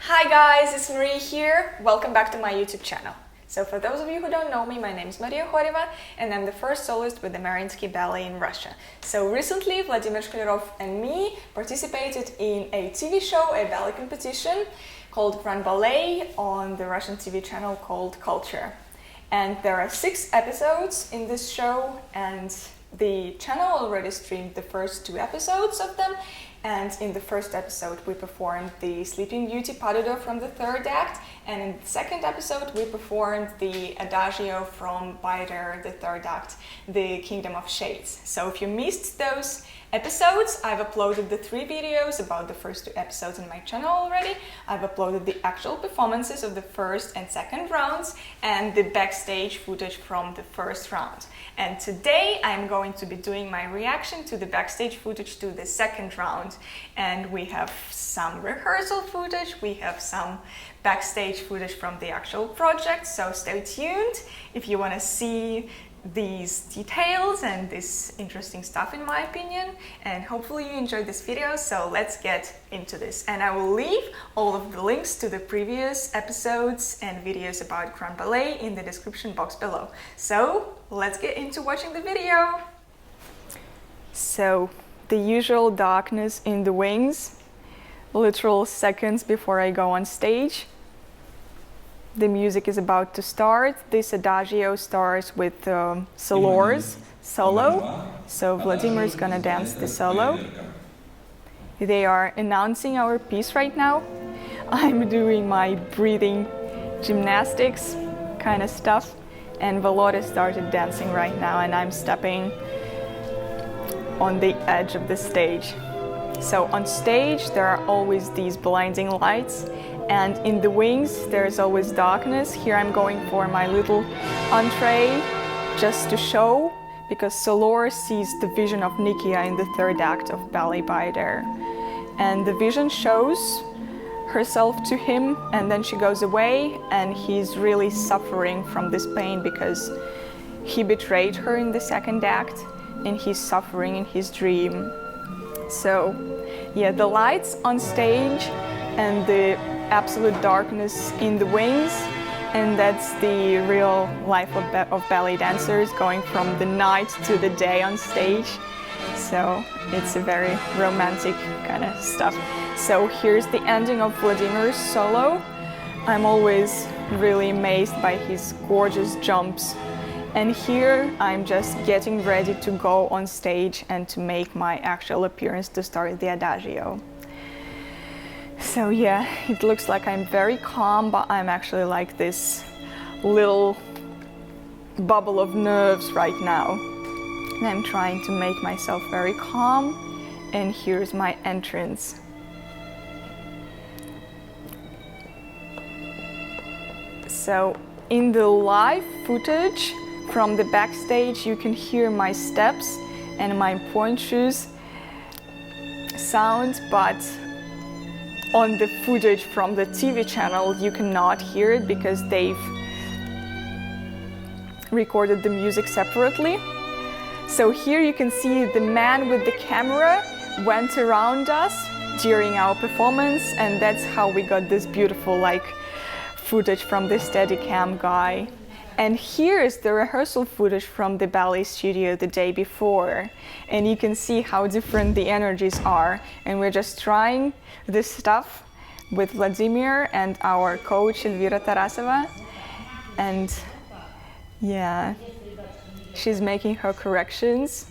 Hi guys, it's Marie here. Welcome back to my YouTube channel. So for those of you who don't know me, my name is Maria Khoreva and I'm the first soloist with the Mariinsky Ballet in Russia. So recently Vladimir Shklerov and me participated in a TV show, a ballet competition called Grand Ballet on the Russian TV channel called Culture. And there are 6 episodes in this show and the channel already streamed the first 2 episodes of them. And in the first episode we performed the Sleeping Beauty pas de deux from the 3rd act, and in the 2nd episode we performed the Adagio from Bayadere, the 3rd act, the Kingdom of Shades. So if you missed those episodes, I've uploaded the 3 videos about the first 2 episodes in my channel already. I've uploaded the actual performances of the 1st and 2nd rounds and the backstage footage from the 1st round. And today I'm going to be doing my reaction to the backstage footage to the 2nd round. And we have some rehearsal footage, we have some backstage footage from the actual project, so stay tuned if you want to see these details and this interesting stuff in my opinion, and hopefully you enjoyed this video. So let's get into this, and I will leave all of the links to the previous episodes and videos about Grand Ballet in the description box below. So let's get into watching the video. So the usual darkness in the wings, literal seconds before I go on stage. The music is about to start. This Adagio starts with Solor's solo. So Vladimir is gonna dance the solo. They are announcing our piece right now. I'm doing my breathing gymnastics kind of stuff. And Volodya started dancing right now and I'm stepping on the edge of the stage. So on stage there are always these blinding lights, and in the wings there's always darkness. Here I'm going for my little entree just to show, because Solor sees the vision of Nikia in the 3rd act of Ballet Bayadere. And the vision shows herself to him and then she goes away, and he's really suffering from this pain because he betrayed her in the 2nd act and he's suffering in his dream. So yeah, the lights on stage and the absolute darkness in the wings, and that's the real life of ballet dancers, going from the night to the day on stage. So it's a very romantic kind of stuff. So here's the ending of Vladimir's solo. I'm always really amazed by his gorgeous jumps. And here I'm just getting ready to go on stage and to make my actual appearance to start the Adagio. So yeah, it looks like I'm very calm, but I'm actually like this little bubble of nerves right now. And I'm trying to make myself very calm, and here's my entrance. So in the live footage from the backstage you can hear my steps and my pointe shoes sound, but on the footage from the TV channel you cannot hear it because they've recorded the music separately. So here you can see the man with the camera went around us during our performance, and that's how we got this beautiful footage from the Steadicam guy. And here is the rehearsal footage from the ballet studio the day before. And you can see how different the energies are. And we're just trying this stuff with Vladimir and our coach Elvira Tarasova. And yeah, she's making her corrections.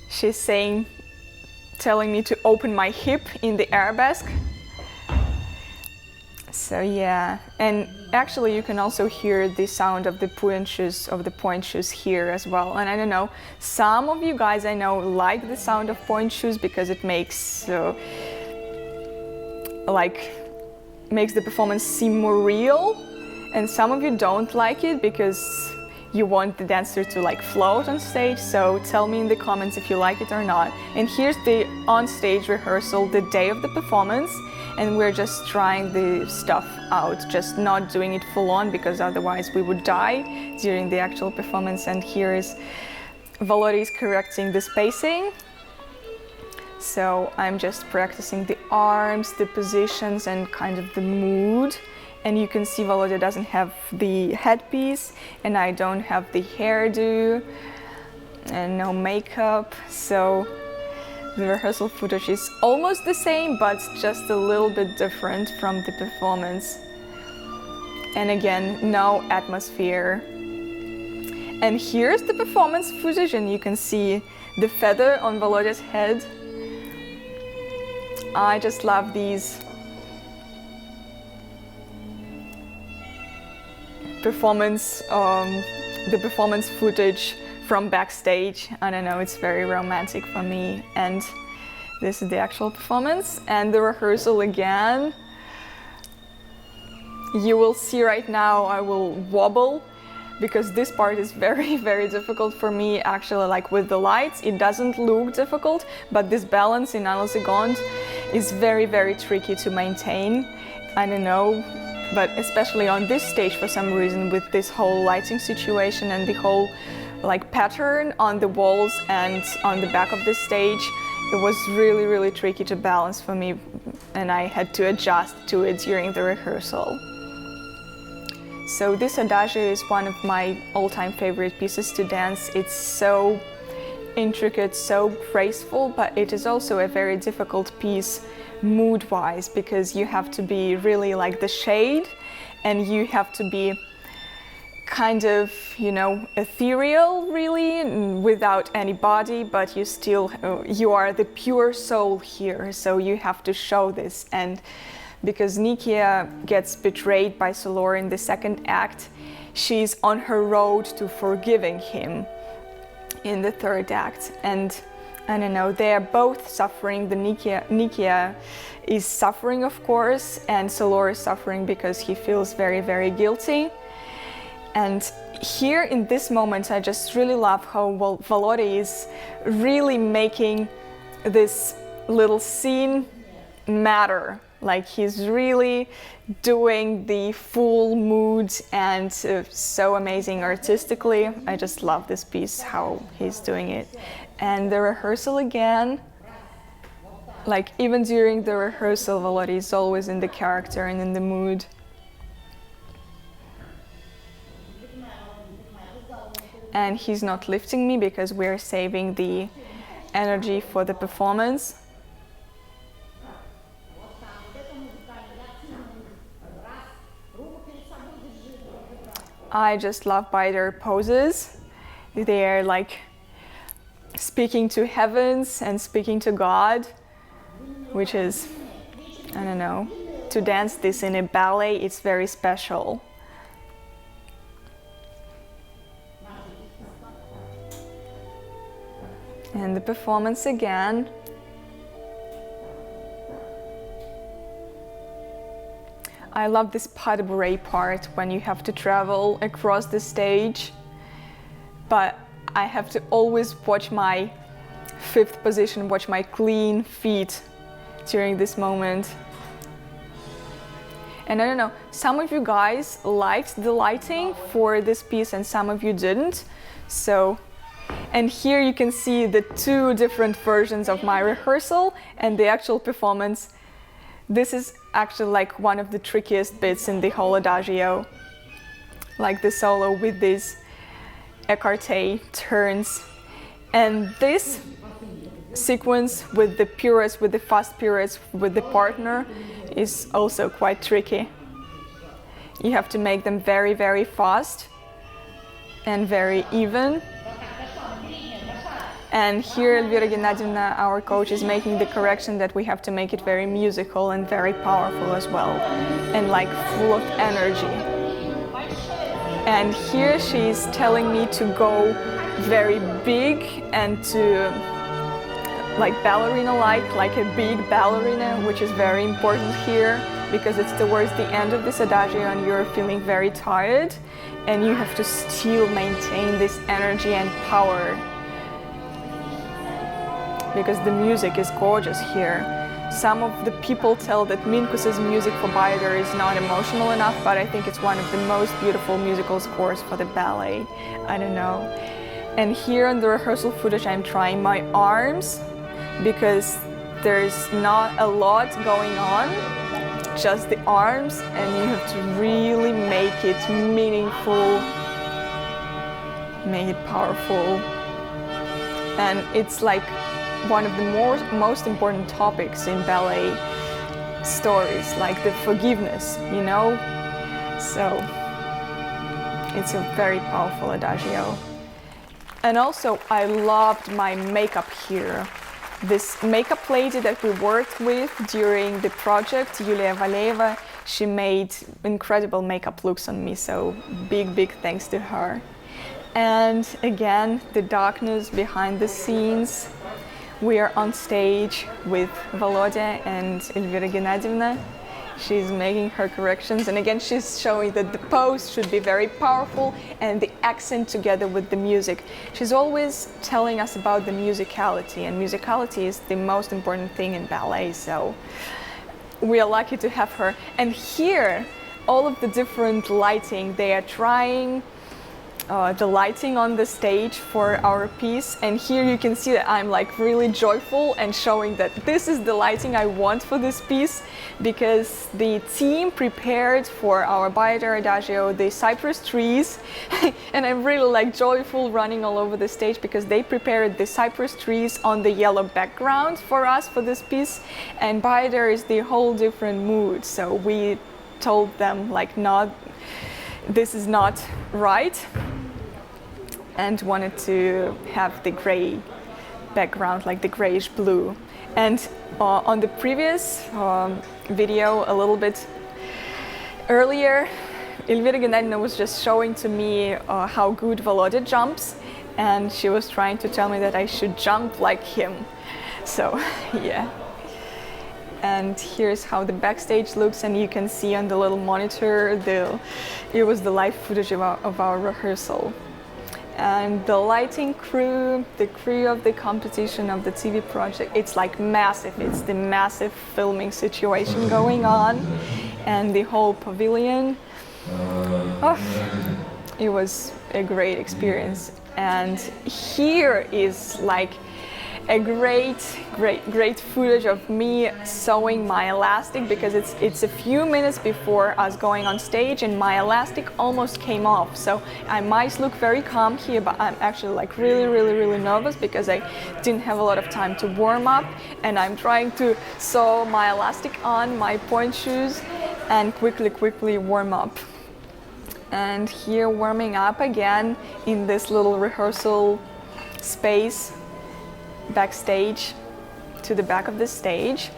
She's telling me to open my hip in the arabesque. So yeah, and actually you can also hear the sound of the pointe shoes here as well. And I don't know, some of you guys I know like the sound of pointe shoes because it makes makes the performance seem more real, and some of you don't like it because you want the dancer to float on stage. So tell me in the comments if you like it or not. And here's the on-stage rehearsal the day of the performance, and we're just trying the stuff out, just not doing it full on because otherwise we would die during the actual performance. And here is Volodya is correcting the spacing. So I'm just practicing the arms, the positions, and kind of the mood. And you can see Volodya doesn't have the headpiece, and I don't have the hairdo, and no makeup. So the rehearsal footage is almost the same, but just a little bit different from the performance. And again, no atmosphere. And here's the performance footage, and you can see the feather on Volodya's head. I just love these the performance footage from backstage. I don't know, it's very romantic for me. And this is the actual performance. And the rehearsal again. You will see right now I will wobble, because this part is very, very difficult for me. Actually, like with the lights, it doesn't look difficult, but this balance in aналог is very, very tricky to maintain. I don't know, but especially on this stage for some reason, with this whole lighting situation and the whole like pattern on the walls and on the back of the stage, it was really, really tricky to balance for me, and I had to adjust to it during the rehearsal. So this adagio is one of my all-time favorite pieces to dance. It's so intricate, so graceful, but it is also a very difficult piece mood-wise, because you have to be really like the shade, and you have to be kind of, you know, ethereal really, without any body, but you still, you are the pure soul here, so you have to show this. And because Nikia gets betrayed by Solor in the second act, she's on her road to forgiving him in the third act. And I don't know, they are both suffering. The Nikia is suffering, of course, and Solor is suffering because he feels very, very guilty. And here in this moment, I just really love how Volodya is really making this little scene matter. Like, he's really doing the full mood, and so amazing artistically. I just love this piece, how he's doing it. And the rehearsal again, like even during the rehearsal, Volodya is always in the character and in the mood. And he's not lifting me because we're saving the energy for the performance. I just love Bayadere poses. They're like speaking to heavens and speaking to God, which is, I don't know, to dance this in a ballet, it's very special. And the performance again. I love this pas de bourrée part when you have to travel across the stage, but I have to always watch my fifth position, watch my clean feet during this moment. And I don't know, some of you guys liked the lighting for this piece and some of you didn't. So, and here you can see the two different versions of my rehearsal and the actual performance. This is actually like one of the trickiest bits in the whole adagio, like the solo with these écarté turns. And this sequence with the pirouettes, with the fast pirouettes with the partner, is also quite tricky. You have to make them very, very fast and very even. And here Elvira Gennadievna, our coach, is making the correction that we have to make it very musical and very powerful as well, and like full of energy. And here she's telling me to go very big and to like ballerina-like, like a big ballerina, which is very important here because it's towards the end of this adagio and you're feeling very tired and you have to still maintain this energy and power, because the music is gorgeous here. Some of the people tell that Minkus's music for Bayadere is not emotional enough, but I think it's one of the most beautiful musical scores for the ballet. I don't know. And here in the rehearsal footage I'm trying my arms because there's not a lot going on, just the arms, and you have to really make it meaningful, make it powerful. And it's like one of the most important topics in ballet stories, like the forgiveness, you know? So it's a very powerful adagio. And also I loved my makeup here. This makeup lady that we worked with during the project, Yulia Valeva, she made incredible makeup looks on me, so big thanks to her. And again, the darkness behind the scenes. We are on stage with Volodya and Elvira Gennadievna. She's making her corrections, and again she's showing that the pose should be very powerful and the accent together with the music. She's always telling us about the musicality, and musicality is the most important thing in ballet, so we are lucky to have her. And here, all of the different lighting, they are trying the lighting on the stage for our piece, and here you can see that I'm like really joyful and showing that this is the lighting I want for this piece, because the team prepared for our Bayadere adagio the cypress trees and I'm really like joyful running all over the stage because they prepared the cypress trees on the yellow background for us for this piece, and Bayadere is the whole different mood, so we told them like this is not right, and wanted to have the gray background, like the grayish blue. And on the previous video, a little bit earlier, Elvira Gennadievna was just showing to me how good Volodya jumps, and she was trying to tell me that I should jump like him. So, yeah. And here's how the backstage looks, and you can see on the little monitor, it was the live footage of our rehearsal. And the lighting crew, the crew of the competition of the TV project, it's like massive. It's the massive filming situation going on, and the whole pavilion. Oh, it was a great experience. And here is like a great footage of me sewing my elastic, because it's a few minutes before us going on stage and my elastic almost came off. So I might look very calm here, but I'm actually like really nervous because I didn't have a lot of time to warm up, and I'm trying to sew my elastic on my point shoes and quickly warm up. And here warming up again in this little rehearsal space backstage to the back of the stage,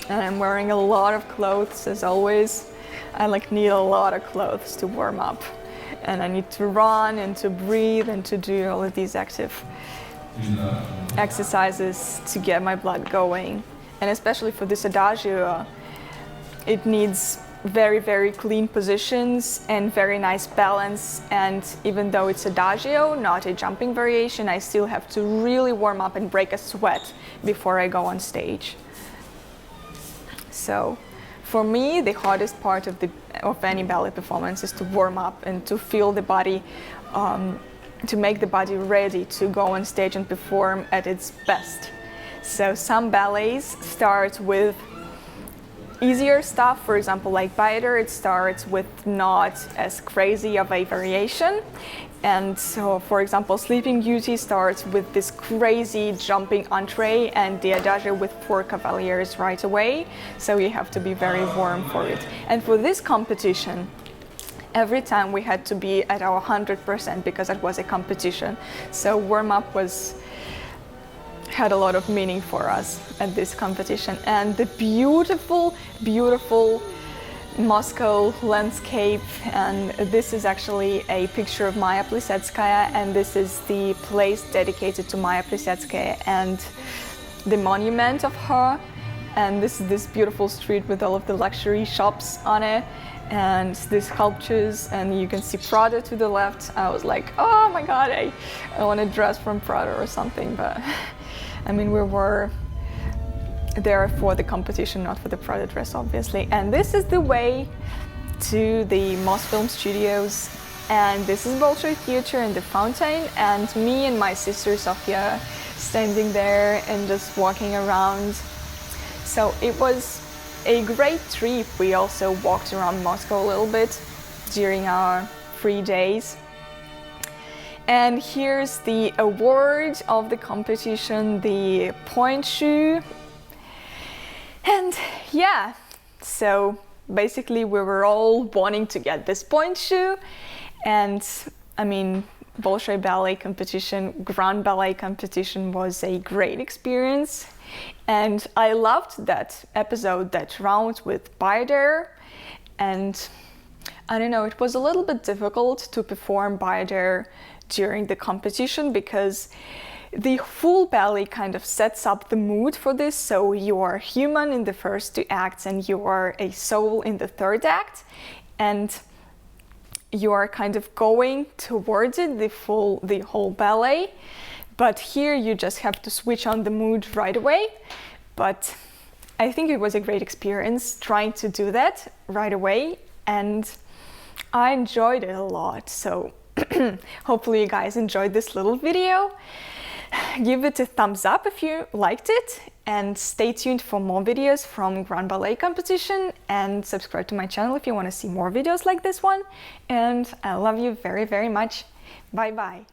and I'm wearing a lot of clothes as always. I like need a lot of clothes to warm up, and I need to run and to breathe and to do all of these active exercises to get my blood going. And especially for this adagio, it needs very clean positions and very nice balance, and even though it's adagio, not a jumping variation, I still have to really warm up and break a sweat before I go on stage. So for me, the hardest part of any ballet performance is to warm up and to feel the body, to make the body ready to go on stage and perform at its best. So some ballets start with easier stuff, for example, like Bayadere, it starts with not as crazy of a variation. And so, for example, Sleeping Beauty starts with this crazy jumping entree and the adagio with 4 cavaliers right away. So you have to be very warm for it. And for this competition, every time we had to be at our 100% because it was a competition. So warm-up had a lot of meaning for us at this competition. And the beautiful Moscow landscape, and this is actually a picture of Maya Plisetskaya, and this is the place dedicated to Maya Plisetskaya and the monument of her. And this is this beautiful street with all of the luxury shops on it and these sculptures, and you can see Prada to the left. I was like, oh my god, I want to dress from Prada or something, but I mean, we were there for the competition, not for the Prada dress, obviously. And this is the way to the Mosfilm Studios and this is Bolshoi Theater in the fountain, and me and my sister Sofia standing there and just walking around. So it was a great trip. We also walked around Moscow a little bit during our 3 days. And here's the award of the competition, the point shoe. And yeah, so basically we were all wanting to get this point shoe. And I mean, Bolshoi Ballet competition, Grand Ballet competition was a great experience. And I loved that episode, that round with Bayadere. And I don't know, it was a little bit difficult to perform Bayadere during the competition because the full ballet kind of sets up the mood for this. So you are human in the first 2 acts and you are a soul in the 3rd act, and you are kind of going towards it, the whole ballet. But here you just have to switch on the mood right away. But I think it was a great experience trying to do that right away, and I enjoyed it a lot. So hopefully you guys enjoyed this little video. Give it a thumbs up if you liked it, and stay tuned for more videos from Grand Ballet competition, and subscribe to my channel if you want to see more videos like this one. And I love you very, very much. Bye bye.